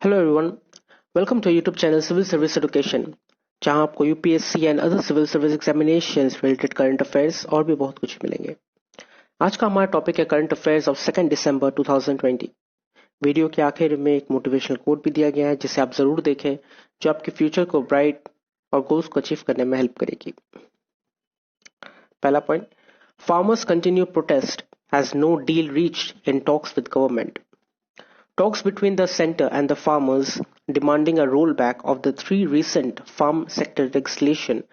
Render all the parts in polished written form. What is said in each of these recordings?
Hello everyone, welcome to YouTube channel civil service education, जहां आपको UPSC and other civil service examinations related current affairs और भी बहुत कुछ मिलेंगे। आज का हमारा टॉपिक है current affairs of 2 December 2020। Video के आखिर में एक मोटिवेशनल कोट भी दिया गया है जिसे आप जरूर देखें, जो आपके फ्यूचर को ब्राइट और गोल्स को अचीव करने में हेल्प करेगी। पहला point, farmers continue protest has no deal reached in talks with government. Talks between the centre and the farmers demanding a rollback of the three recent farm sector legislation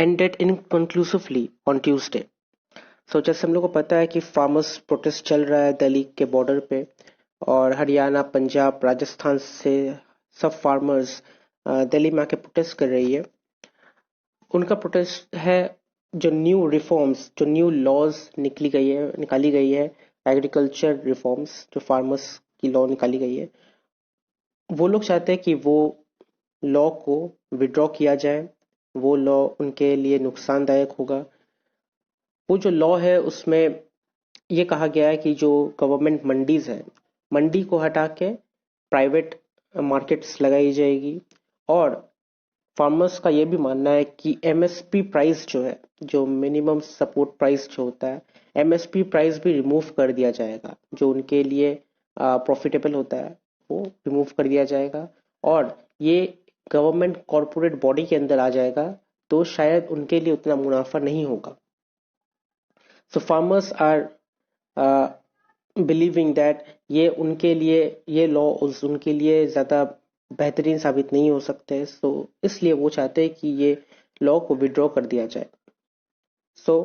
ended inconclusively on Tuesday. So जैसे हम लोग को पता है कि farmers protest चल रहा है दिल्ली के बॉर्डर पे, और हरियाणा, पंजाब, राजस्थान से सब फार्मर्स दिल्ली में आके प्रोटेस्ट कर रही है। उनका प्रोटेस्ट है जो न्यू रिफॉर्म्स, जो न्यू लॉज निकाली गई है एग्रीकल्चर रिफॉर्म्स, जो फार्मर्स की लॉ निकाली गई है, वो लोग चाहते हैं कि वो लॉ को विड्रॉ किया जाए। वो लॉ उनके लिए नुकसानदायक होगा। वो जो लॉ है उसमें ये कहा गया है कि जो गवर्नमेंट मंडीज है, मंडी को हटा के प्राइवेट मार्केट्स लगाई जाएगी। और फार्मर्स का ये भी मानना है कि एमएसपी प्राइस जो है, जो मिनिमम सपोर्ट प्राइस जो होता है, एमएसपी प्राइस भी रिमूव कर दिया जाएगा। जो उनके लिए प्रॉफिटेबल होता है वो रिमूव कर दिया जाएगा, और ये गवर्नमेंट कॉरपोरेट बॉडी के अंदर आ जाएगा, तो शायद उनके लिए उतना मुनाफा नहीं होगा। So farmers are believing that ये लॉ उनके लिए ज़्यादा बेहतरीन साबित नहीं हो सकते। सो इसलिए वो चाहते हैं कि ये लॉ को विड्रॉ कर दिया जाए। So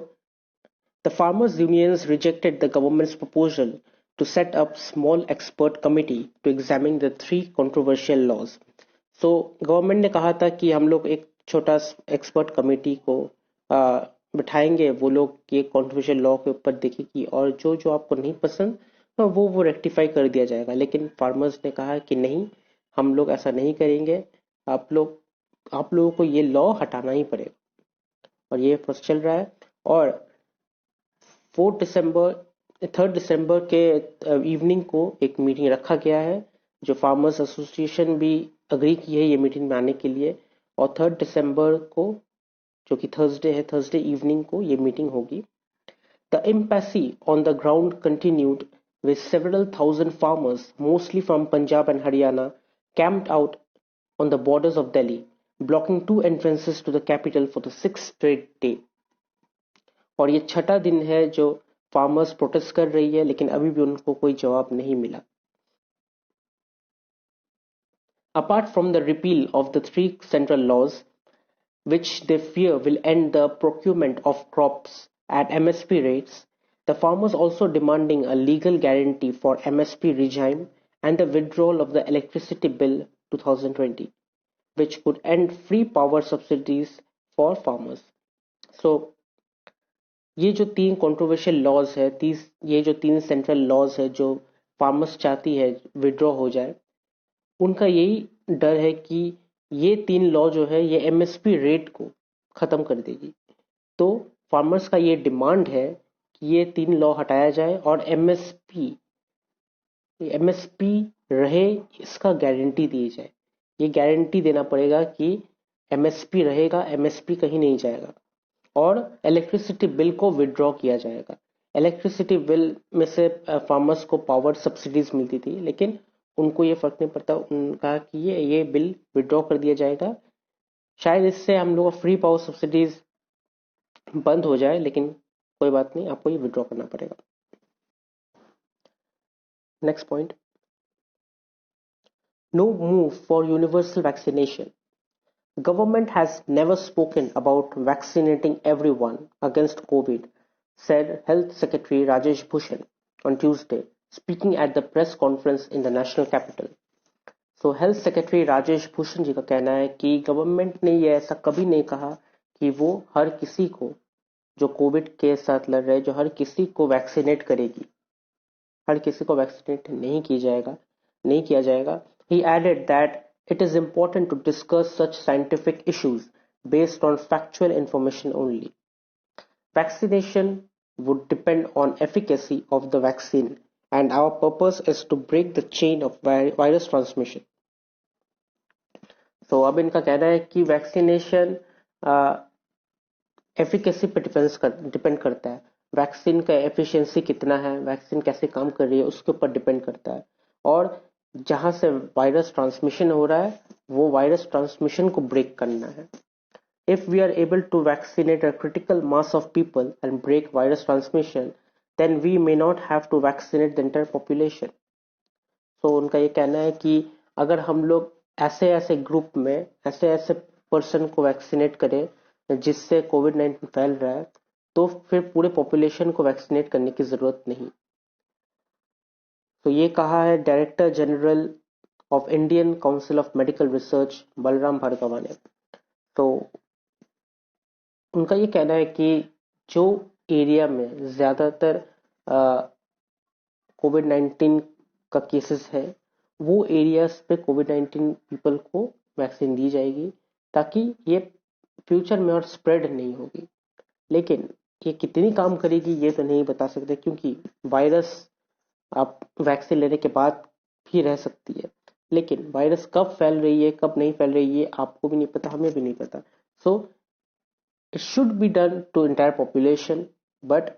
the farmers unions rejected the governments proposal to set up small expert committee to examine the three controversial laws. So government ने कहा था कि हम लोग एक छोटा एक्सपर्ट कमेटी को बिठाएंगे, वो लोग ये कॉन्ट्रोवर्शियल लॉ के ऊपर देखेगी, और जो जो आपको नहीं पसंद वो रेक्टिफाई कर दिया जाएगा। लेकिन फार्मर्स ने कहा कि नहीं, हम लोग ऐसा नहीं करेंगे। आप लोगों को ये लॉ हटाना ही पड़ेगा, और ये प्रोसेस चल रहा है। और 4 दिसंबर 3 दिसंबर के इवनिंग को एक मीटिंग रखा गया है, जो फार्मर्स एसोसिएशन भी अग्री की है ये मीटिंग में आने के लिए। और 3 दिसंबर को, जो कि थर्सडे है, थर्सडे इवनिंग को ये मीटिंग होगी। The embassy on the ground continued with several thousand farmers, mostly from Punjab and Haryana, camped out on the borders of Delhi, blocking two entrances to the capital for the 6th straight day. और ये छठा दिन है जो farmers protest कर रही है, लेकिन अभी भी उनको कोई जवाब नहीं मिला। Apart from the repeal of the three central laws, which they fear will end the procurement of crops at MSP rates, the farmers also demanding a legal guarantee for MSP regime and the withdrawal of the Electricity Bill 2020, which could end free power subsidies for farmers. So ये जो तीन controversial laws है, ये जो तीन central laws है जो farmers चाहती है विड्रॉ हो जाए, उनका यही डर है कि ये तीन लॉ जो है ये एमएसपी रेट को खत्म कर देगी। तो फार्मर्स का ये डिमांड है कि ये तीन लॉ हटाया जाए और एमएसपी रहे, इसका गारंटी दी जाए। ये गारंटी देना पड़ेगा कि एमएसपी रहेगा, एमएसपी कहीं नहीं जाएगा। और इलेक्ट्रिसिटी बिल को विड्रॉ किया जाएगा। इलेक्ट्रिसिटी बिल में से फार्मर्स को पावर सब्सिडीज मिलती थी, लेकिन उनको ये फर्क नहीं पड़ता। उनका कि ये बिल विड्रॉ कर दिया जाएगा। शायद इससे हम लोग फ्री पावर सब्सिडीज बंद हो जाए, लेकिन कोई बात नहीं, आपको ये विड्रॉ करना पड़ेगा। Next point, no move for universal vaccination. Government has never spoken about vaccinating everyone against COVID, said Health Secretary Rajesh Bhushan on Tuesday, speaking at the press conference in the national capital. So Health Secretary Rajesh Bhushan जी का कहना है कि government ने ये ऐसा कभी नहीं कहा कि वो हर किसी को, जो कोविड के साथ लड़ रहे, जो हर किसी को वैक्सीनेट करेगी। हर किसी को वैक्सीनेट नहीं किया जाएगा। He added that it is important to discuss such scientific issues based on factual information only. Vaccination would depend on efficacy of the vaccine, and our purpose is to break the chain of virus transmission. तो अब इनका कहना है कि vaccination efficacy पे depend करता है। Vaccine का एफिशिएंसी कितना है, वैक्सीन कैसे काम कर रही है, उसके ऊपर डिपेंड करता है। और जहां से वायरस ट्रांसमिशन हो रहा है वो वायरस ट्रांसमिशन को ब्रेक करना है। If we are able to vaccinate a critical mass of people and break virus transmission, then we may not have to vaccinate the entire population. तो उनका ये कहना है कि अगर हम लोग ऐसे ऐसे ग्रुप में ऐसे ऐसे पर्सन को वैक्सीनेट करें जिससे कोविड-19 फैल रहा है, तो फिर पूरे पॉपुलेशन को वैक्सीनेट करने की जरूरत नहीं। तो ये कहा है director general of Indian council of medical research Balram Bhargava ने। तो उनका ये कहना है कि जो एरिया में ज्यादातर कोविड 19 का केसेस है वो एरियाज पे कोविड 19 पीपल को वैक्सीन दी जाएगी ताकि ये फ्यूचर में और स्प्रेड नहीं होगी। लेकिन ये कितनी काम करेगी ये तो नहीं बता सकते, क्योंकि वायरस आप वैक्सीन लेने के बाद भी रह सकती है, लेकिन वायरस कब फैल रही है कब नहीं फैल रही है आपको भी नहीं पता, हमें भी नहीं पता। सो it should be done to entire population, but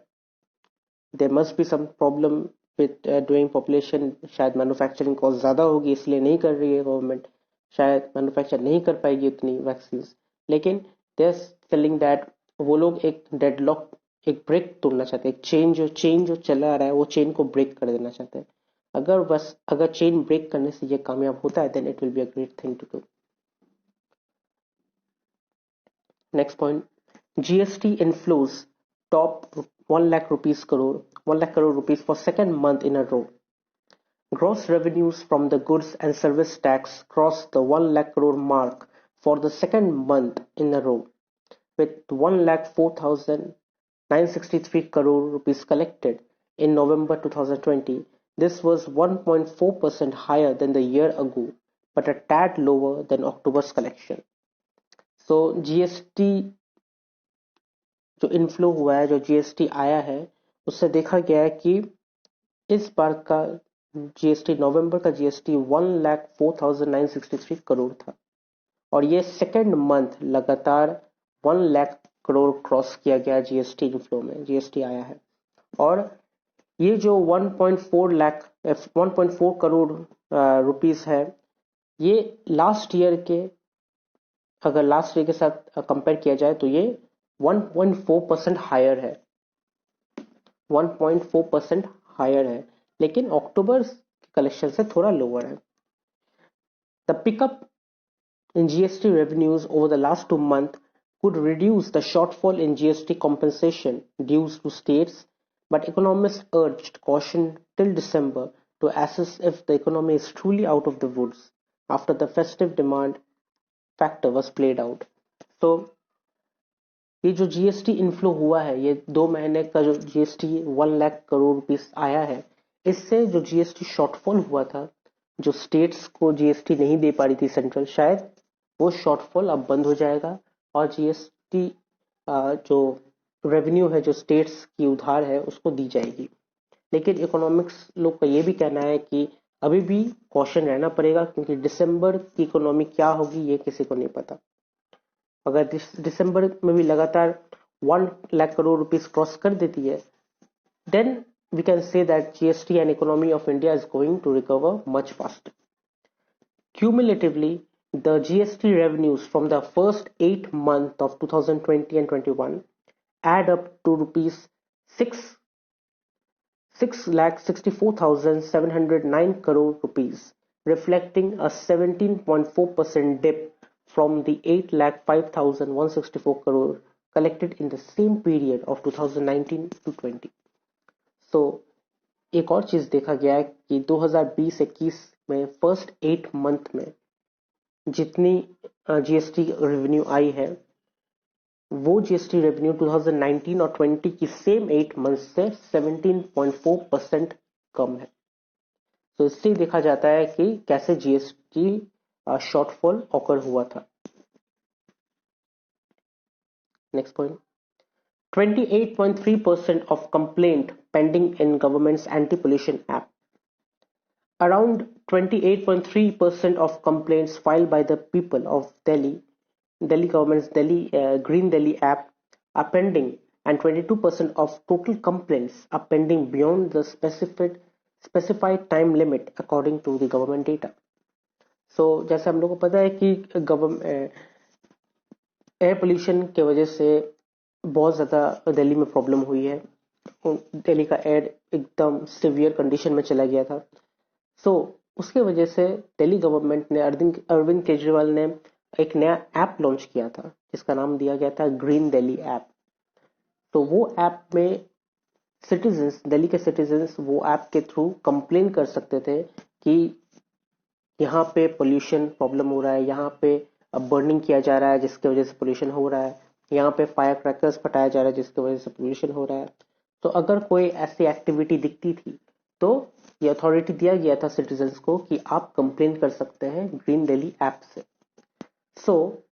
there must be some problem with doing population। शायद मैन्युफैक्चरिंग कॉस्ट ज्यादा होगी इसलिए नहीं कर रही है गवर्नमेंट, शायद मैन्युफैक्चर नहीं कर पाएगी उतनी वैक्सीन। लेकिन दे आर टेलिंग दैट वो लोग एक डेडलॉक, एक ब्रेक तोड़ना चाहते हैं, चेन जो चला आ रहा है वो चेन को ब्रेक कर देना चाहते हैं। अगर चेन ब्रेक करने से ये कामयाब होता है then it will be a great thing to do. Next point, GST inflows top 1 lakh rupees crore 1 lakh crore rupees for second month in a row. Gross revenues from the goods and service tax crossed the 1 lakh crore mark for the second month in a row, with 1,04,963 crore rupees collected in November 2020. This was 1.4% higher than the year ago, but a tad lower than October's collection. So GST जो inflow हुआ है, जो GST आया है, उससे देखा गया है कि इस बार का जीएसटी, नवंबर का जीएसटी 1,04,963 करोड़ था और ये सेकेंड मंथ लगातार 1 लाख करोड़ क्रॉस किया गया जीएसटी इनफ्लो में, जीएसटी आया है। और ये जो 1.4 करोड़ रुपीस है, ये लास्ट ईयर के, अगर लास्ट ईयर के साथ कंपेयर किया जाए तो ये 1.4% हायर है, 1.4% हायर है, लेकिन अक्टूबर कलेक्शन से थोड़ा लोअर है। The pickup in GST revenues over the last 2 months could reduce the shortfall in GST compensation dues to states, but economists urged caution till December to assess if the economy is truly out of the woods after the festive demand factor was played out. So ये जो GST inflow हुआ है, ये 2 महीने का जो GST 1 lakh crore rupees आया है, इससे जो जीएसटी शॉर्टफॉल हुआ था, जो स्टेट्स को जीएसटी नहीं दे पा रही थी सेंट्रल, शायद वो शॉर्टफॉल अब बंद हो जाएगा और जीएसटी जो रेवेन्यू है, जो स्टेट्स की उधार है, उसको दी जाएगी। लेकिन इकोनॉमिक्स लोग का ये भी कहना है कि अभी भी कॉशन रहना पड़ेगा, क्योंकि दिसंबर की इकोनॉमी क्या होगी ये किसी को नहीं पता। अगर दिसंबर में भी लगातार 1 लाख करोड़ रुपीस क्रॉस कर देती है, then we can say that GST and economy of India is going to recover much faster. Cumulatively, the GST revenues from the first 8 months of 2020 and 21 add up to rupees 6,64,709 crore rupees, reflecting a 17.4% dip from the 8,05,164 crore collected in the same period of 2019 to 20. So एक और चीज देखा गया है कि 2020-21 में first 8 month में जितनी जीएसटी रेवेन्यू आई है, वो जीएसटी रेवेन्यू 2019 और 20 की सेम 8 मंथ से 17.4% कम है। तो इससे देखा जाता है कि कैसे जीएसटी शॉर्टफॉल ऑकर हुआ था। Next point, 28.3% of complaint pending in government's anti-pollution app. Around 28.3% of complaints filed by the people of Delhi government's Green Delhi app are pending, and 22% of total complaints are pending beyond the specified time limit according to the government data. So जैसे हम लोग को पता है कि air pollution के वजह से बहुत ज़्यादा दिल्ली में प्रॉब्लम हुई है. दिल्ली का एयर एकदम सिवियर कंडीशन में चला गया था. सो उसके वजह से दिल्ली गवर्नमेंट ने अरविंद केजरीवाल ने एक नया ऐप लॉन्च किया था जिसका नाम दिया गया था ग्रीन दिल्ली ऐप. तो वो ऐप में दिल्ली के सिटीजन्स वो ऐप के थ्रू कंप्लेन कर सकते थे कि यहाँ पे पोल्यूशन प्रॉब्लम हो रहा है, यहाँ पे बर्निंग किया जा रहा है जिसकी वजह से पोल्यूशन हो रहा है, यहाँ पे फायर क्रैकर्स फटाया जा रहा है जिसकी वजह से पोल्यूशन हो रहा है. तो अगर कोई ऐसी एक्टिविटी दिखती थी तो ये अथॉरिटी दिया गया था सिटीजन्स को कि आप कंप्लेन कर सकते हैं ग्रीन दिल्ली ऐप से. सो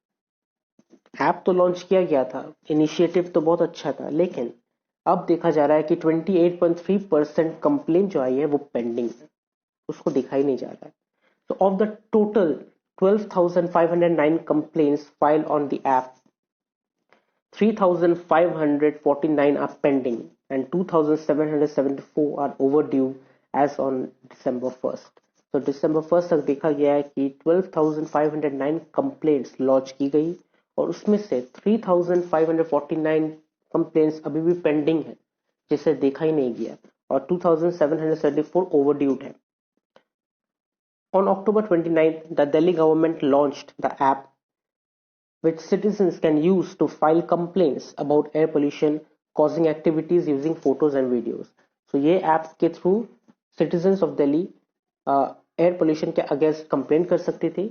ऐप तो लॉन्च किया गया था, इनिशिएटिव तो बहुत अच्छा था, लेकिन अब देखा जा रहा है कि 28.3% कंप्लेन जो आई है वो पेंडिंग है, उसको दिखाई नहीं जा रहा है. So of the total 12,509 complaints filed on the app, 3,549 are pending and 2,774 are overdue as on December 1st. So December 1st तक देखा गया है कि 12,509 complaints लॉन्च की गई और उसमें से 3,549 complaints अभी भी पेंडिंग है जिसे देखा ही नहीं गया और 2,774 overdue है. On October 29th, the Delhi government launched the app which citizens can use to file complaints about air pollution causing activities using photos and videos. So ये ऐप के through citizens of Delhi air pollution के against complain कर सकती थी,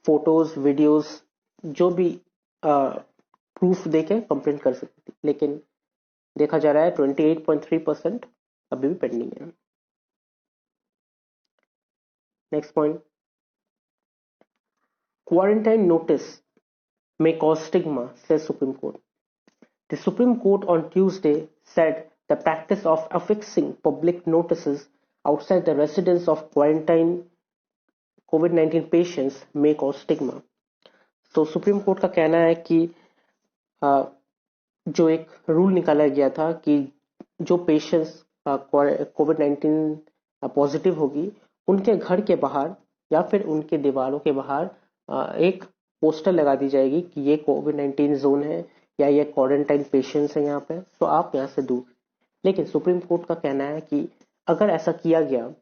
photos videos जो भी proof देके complain कर सकती थी. लेकिन देखा जा रहा है 28.3% अभी भी पेंडिंग है. Next point. Quarantine notice may cause stigma, says Supreme Court. The Supreme Court on Tuesday said the practice of affixing public notices outside the residence of quarantine COVID-19 patients may cause stigma. तो supreme court का कहना है कि जो एक rule निकाला गया था कि जो पेशेंट्स कोविड-19 पॉजिटिव होगी उनके घर के बाहर या फिर उनके दीवारों के बाहर एक पोस्टर लगा दी जाएगी कि ये कोविड-19 जोन है या ये क्वारंटाइन पेशेंट्स हैं यहाँ पे, तो आप यहाँ से दूर. लेकिन सुप्रीम कोर्ट का कहना है कि अगर ऐसा किया गया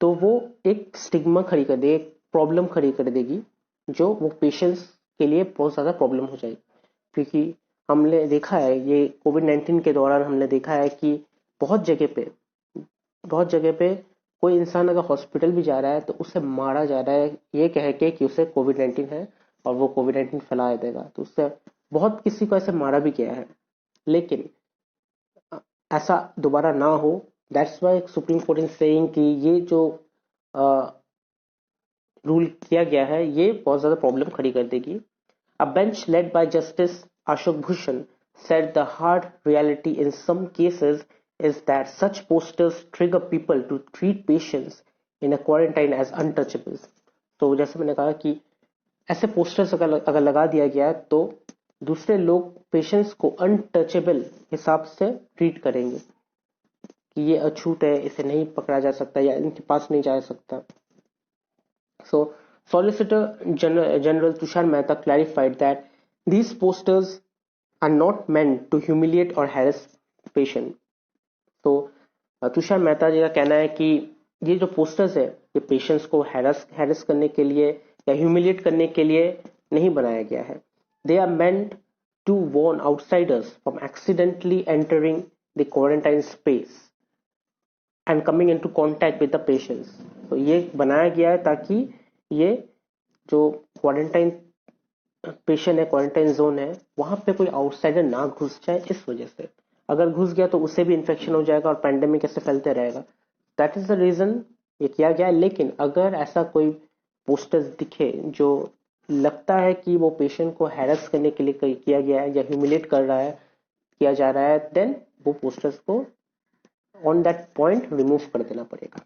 तो वो एक स्टिग्मा खड़ी कर देगी, एक प्रॉब्लम खड़ी कर देगी जो वो पेशेंट्स के लिए बहुत ज़्यादा प्रॉब्लम हो जाएगी. क्योंकि हमने देखा है ये कोविड-19 के दौरान हमने देखा है कि बहुत जगह पे कोई इंसान अगर हॉस्पिटल भी जा रहा है तो उसे मारा जा रहा है ये कह के कि उसे कोविड-19 है और वो कोविड-19 फैला देगा. तो उससे बहुत किसी को ऐसे मारा भी गया है. लेकिन ऐसा दोबारा ना हो, that's why supreme court is saying कि ये जो रूल किया गया है ये बहुत ज्यादा प्रॉब्लम खड़ी कर देगी. अ bench led by justice Ashok Bhushan said the hard reality in some cases is that such posters trigger people to treat patients in a quarantine as untouchables. तो जैसे मैंने कहा कि ऐसे पोस्टर्स अगर लगा दिया गया तो दूसरे लोग पेशेंट्स को अनटचेबल हिसाब से ट्रीट करेंगे कि ये अछूत है, इसे नहीं पकड़ा जा सकता या इनके पास नहीं जा सकता. So Solicitor General Tushar Mehta clarified that these posters are not meant to humiliate or harass patient. तो तुषार मेहता जी का कहना है कि ये जो पोस्टर्स है ये पेशेंट्स को हैरेस करने के लिए या ह्यूमिलिएट करने के लिए नहीं बनाया गया है. They are meant to warn outsiders from accidentally entering the quarantine space and coming into contact with the patients. तो ये बनाया गया है ताकि ये जो क्वारंटाइन पेशेंट है, क्वारंटाइन जोन है, वहां पे कोई आउटसाइडर ना घुस जाए. इस वजह से अगर घुस गया तो उससे भी इन्फेक्शन हो जाएगा और पैंडेमिक ऐसे फैलते रहेगा. दैट इज द रीजन ये किया गया है. लेकिन अगर ऐसा कोई पोस्टर्स दिखे जो लगता है कि वो पेशेंट को हैरेस करने के लिए किया गया है या ह्यूमिलेट किया जा रहा है, देन वो पोस्टर्स को ऑन दैट पॉइंट रिमूव कर देना पड़ेगा.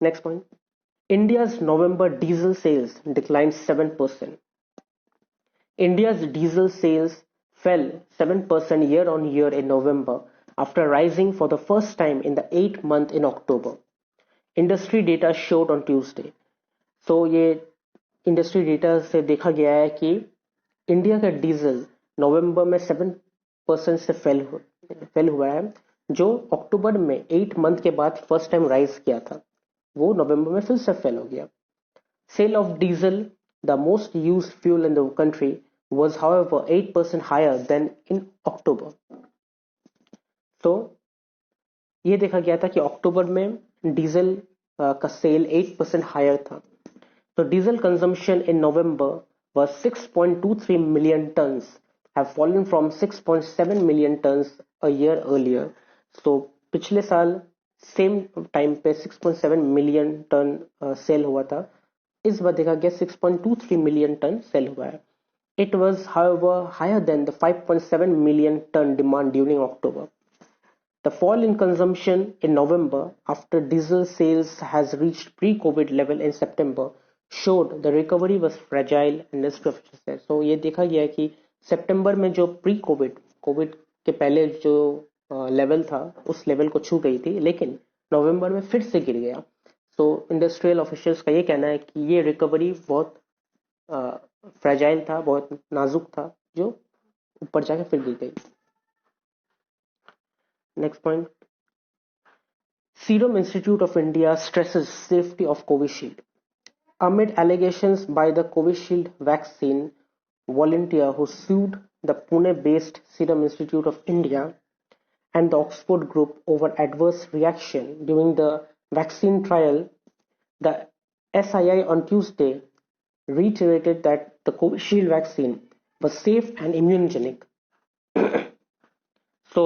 Next point. India's November diesel sales declined 7%. India's diesel sales fell 7% year-on-year in November after rising for the first time in the 8th month in October. Industry data showed on Tuesday. So ये industry data से देखा गया है कि India का diesel नवंबर में 7% से fail हुआ है, जो अक्टूबर में 8 मंथ के बाद फर्स्ट टाइम राइज किया था, वो नवंबर में फिर से फेल हो गया. Sale of diesel, the most used fuel in the country, was however 8% higher than in October. तो ये देखा गया था कि अक्टूबर में डीजल का सेल 8% हायर था. तो diesel consumption in November was 6.23 million tons, have fallen from 6.7 million tons a year earlier. So पिछले साल सेम टाइम पे 6.7 मिलियन टन सेल हुआ था, इस बार देखा गया 6.23 मिलियन टन सेल हुआ है. It was however higher than the 5.7 million ton demand during October. The fall in consumption in November after diesel sales has reached pre-COVID level in September showed the recovery was fragile and insufficient. So ये देखा गया है कि सितंबर में जो Covid के पहले जो लेवल था उस लेवल को छू गई थी, लेकिन नवंबर में फिर से गिर गया. तो इंडस्ट्रियल ऑफिशियल्स का ये कहना है कि ये रिकवरी बहुत फ्रेजाइल था, बहुत नाजुक था, जो ऊपर जाके फिर गिर गई. Next point. Serum Institute of India stresses safety of Covishield. Amid allegations by the Covishield vaccine volunteer who sued the Pune-based Serum Institute of India and the Oxford group over adverse reaction during the vaccine trial, the SII on Tuesday reiterated that the Covishield vaccine was safe and immunogenic. So,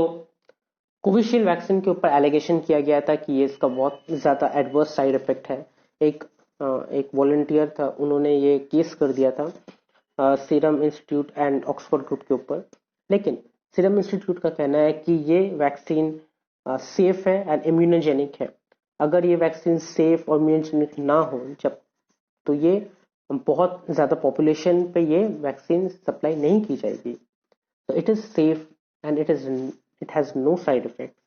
Covishield vaccine के ऊपर allegation किया गया था कि ये इसका बहुत ज़्यादा एडवर्स साइड इफेक्ट है. एक वॉलंटियर था, उन्होंने ये केस कर दिया था serum institute and Oxford group के ऊपर. लेकिन सीरम इंस्टीट्यूट का कहना है कि ये वैक्सीन सेफ है एंड इम्यूनोजेनिक है. अगर ये वैक्सीन सेफ और इम्यूनोजेनिक ना हो जब, तो ये बहुत ज़्यादा पॉपुलेशन पे ये वैक्सीन सप्लाई नहीं की जाएगी. तो it is safe and it has no side effects.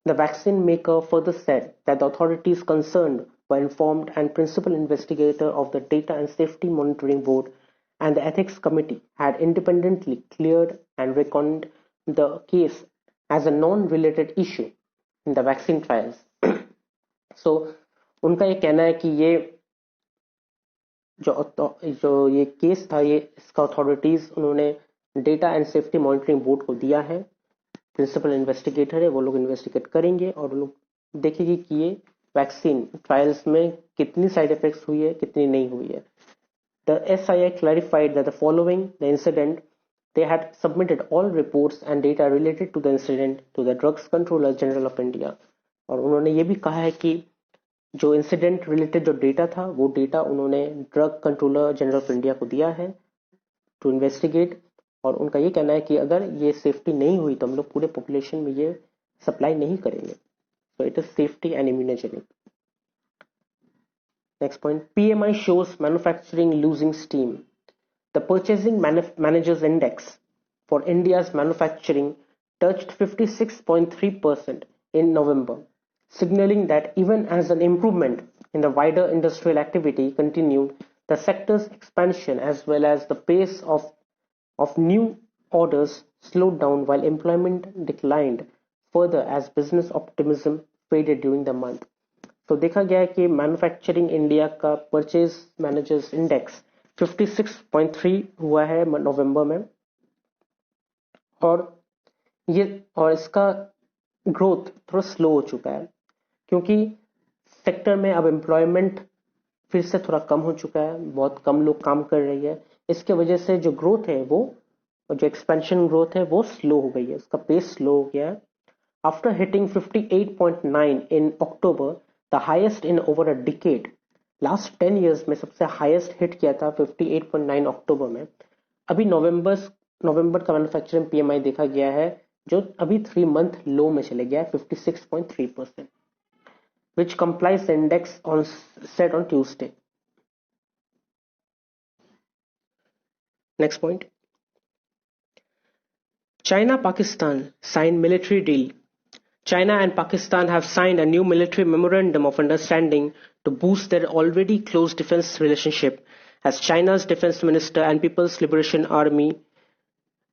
The vaccine maker further said that the authorities concerned were informed and principal investigator of the Data and Safety Monitoring Board and the Ethics Committee had independently cleared and reckoned the case as a non-related issue in the vaccine trials. So, उनका ये कहना है कि ये जो ये case था, ये इसका अथॉरिटीज उन्होंने data and safety monitoring board को दिया है. प्रिंसिपल इन्वेस्टिगेटर है, वो लोग इन्वेस्टिगेट करेंगे और वो लोग देखेंगे कि ये वैक्सीन ट्रायल्स में कितनी साइड इफेक्ट्स हुई है, कितनी नहीं हुई है. The SII clarified that the following the incident, they had submitted all reports and data related to the incident to the Drugs Controller General of India. और उन्होंने ये भी कहा है कि जो इंसिडेंट रिलेटेड जो डेटा था, वो डेटा उन्होंने drug controller general of India को दिया है टू इन्वेस्टिगेट. और उनका ये कहना है कि अगर ये सेफ्टी नहीं हुई तो हम लोग पूरे पॉपुलेशन में ये सप्लाई नहीं करेंगे. So it is safety and immunogenic. Next point. PMI shows manufacturing losing steam. The Purchasing Managers Index for India's manufacturing touched 56.3% in November, signaling that even as an improvement in the wider industrial activity continued, the sector's expansion as well as the pace of new orders slowed down while employment declined further as business optimism faded during the month. तो देखा गया है कि manufacturing India का purchase managers index 56.3 हुआ है नवंबर में, और इसका ग्रोथ थोड़ा स्लो हो चुका है क्योंकि सेक्टर में अब एम्प्लॉयमेंट फिर से थोड़ा कम हो चुका है, बहुत कम लोग काम कर रही है. इसके वजह से जो ग्रोथ है वो, जो एक्सपेंशन ग्रोथ है वो स्लो हो गई है, उसका पेस स्लो हो गया है. After hitting 58.9 in October, the highest in over a decade, last 10 years में सबसे हाईएस्ट हिट किया था 58.9 अक्टूबर में. अभी नवंबर का मैन्युफैक्चरिंग PMI देखा गया है जो अभी 3 मंथ लो में चले गया है 56.3%. which complies the index set on Tuesday. Next point. China-Pakistan signed military deal. China and Pakistan have signed a new military memorandum of understanding to boost their already close defense relationship, as China's Defense Minister and People's Liberation Army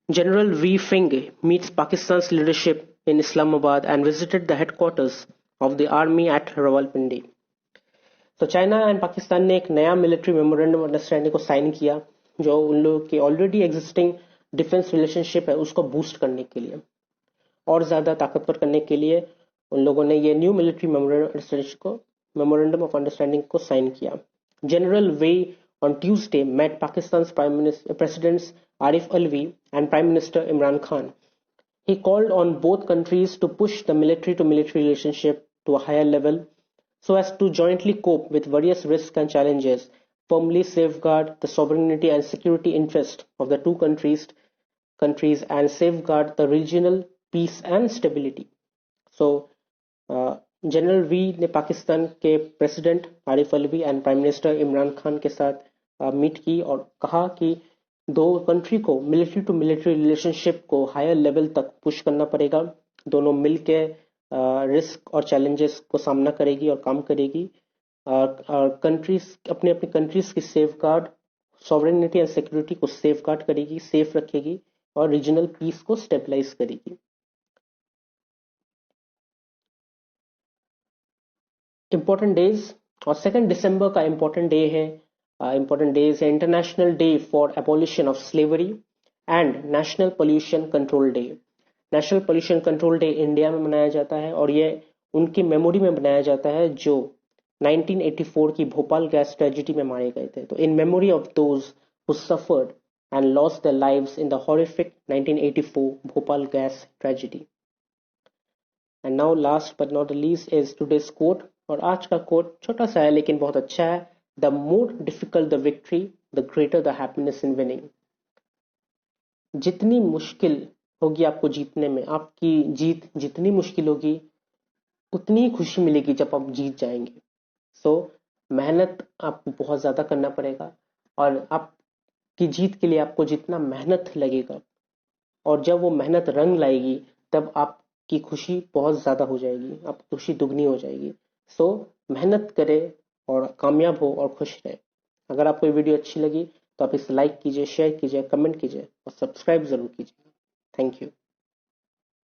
General V. Feng meets Pakistan's leadership in Islamabad and visited the headquarters of the army at Rawalpindi. तो China and Pakistan ने एक नया military memorandum understanding को sign किया जो उन लोगों की ऑलरेडी एग्जिस्टिंग डिफेंस रिलेशनशिप है उसको बूस्ट करने के लिए और ज्यादा ताकतवर करने के लिए उन लोगों ने ये new military memorandum of understanding को साइन किया. General way on Tuesday met Pakistan's President Arif Alvi and Prime Minister Imran Khan. He called on both countries to push the military-to-military relationship to a higher level so as to jointly cope with various risks and challenges, firmly safeguard the sovereignty and security interest of the two countries and safeguard the regional peace and stability. So, general Wei ने पाकिस्तान के president Arif Alvi and prime minister Imran Khan के साथ meet की और कहा कि दो country को मिलिट्री टू मिलिट्री रिलेशनशिप को हायर लेवल तक पुश करना पड़ेगा. दोनों मिलके रिस्क और चैलेंजेस को सामना करेगी और काम करेगी. कंट्रीज अपनी अपनी कंट्रीज की सेफगार्ड सॉवरेनिटी एंड सिक्योरिटी को सेफगार्ड करेगी, सेफ रखेगी और रीजनल पीस को स्टेबलाइज करेगी. इंपॉर्टेंट डेज और 2 दिसंबर का इंपॉर्टेंट डे है. इंपॉर्टेंट डेज है international day for abolition of slavery and national pollution control day. National pollution control day India में मनाया जाता है और ये उनकी मेमोरी में मनाया जाता है जो 1984 की भोपाल गैस ट्रेजिडी में मारे गए थे. तो in memory of those who suffered and lost their lives in the horrific 1984 Bhopal gas tragedy. And now last but not the least is today's quote. और आज का कोट छोटा सा है लेकिन बहुत अच्छा है. The more difficult the victory the greater the happiness in winning. जितनी मुश्किल होगी आपको जीतने में, आपकी जीत जितनी मुश्किल होगी उतनी ही खुशी मिलेगी जब आप जीत जाएंगे. सो मेहनत आपको बहुत ज्यादा करना पड़ेगा और आपकी जीत के लिए आपको जितना मेहनत लगेगा और जब वो मेहनत रंग लाएगी तब आपकी खुशी बहुत ज्यादा हो जाएगी, आपकी खुशी दुगनी हो जाएगी. सो मेहनत करें और कामयाब हो और खुश रहे. अगर आपको ये वीडियो अच्छी लगी तो आप इसे लाइक कीजिए, शेयर कीजिए, कमेंट कीजिए और सब्सक्राइब जरूर कीजिए. Thank you.